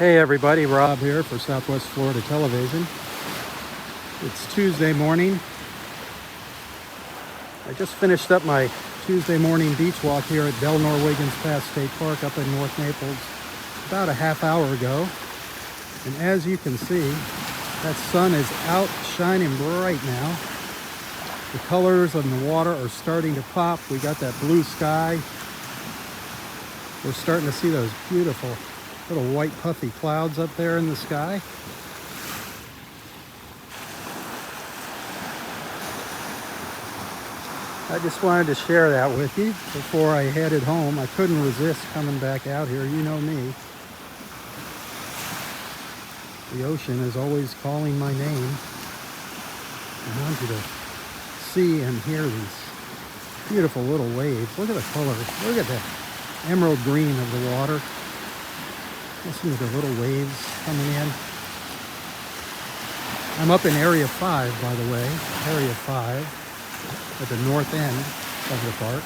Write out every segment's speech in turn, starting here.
Hey everybody, Rob here for Southwest Florida Television. It's Tuesday morning. I just finished up my Tuesday morning beach walk here at Delnor-Wiggins State Park up in North Naples about a half hour ago. And as you can see, that sun is out shining bright now. The colors of the water are starting to pop. We got that blue sky. We're starting to see those beautiful little white puffy clouds up there in the sky. I just wanted to share that with you before I headed home. I couldn't resist coming back out here. You know me. The ocean is always calling my name. I want you to see and hear these beautiful little waves. Look at the colors. Look at that emerald green of the water. Listen to the little waves coming in. I'm up in Area 5, by the way. Area 5 at the north end of the park.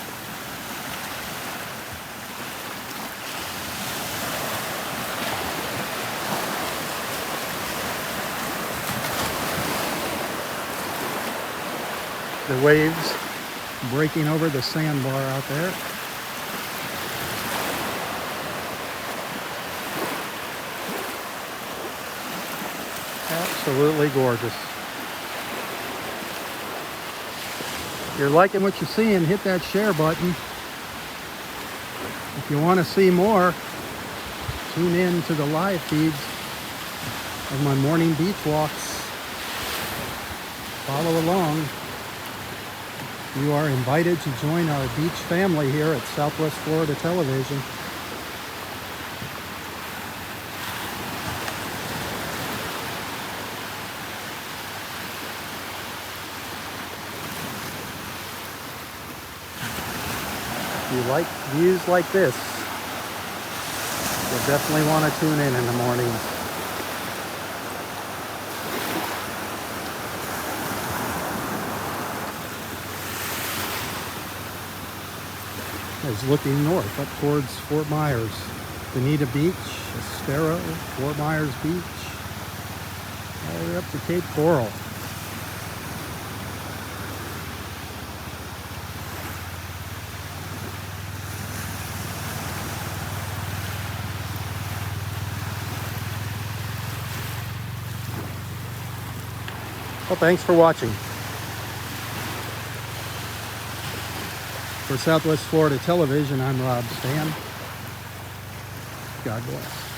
The waves breaking over the sandbar out there. Absolutely gorgeous. If you're liking what you're seeing, hit that share button. If you want to see more, tune in to the live feeds of my morning beach walks. Follow along. You are invited to join our beach family here at Southwest Florida Television. If you like views like this, you'll definitely want to tune in the morning. Is looking north up towards Fort Myers, Bonita Beach, Estero, Fort Myers Beach, all the way up to Cape Coral. Well, thanks for watching. For Southwest Florida Television, I'm Rob Stan. God bless.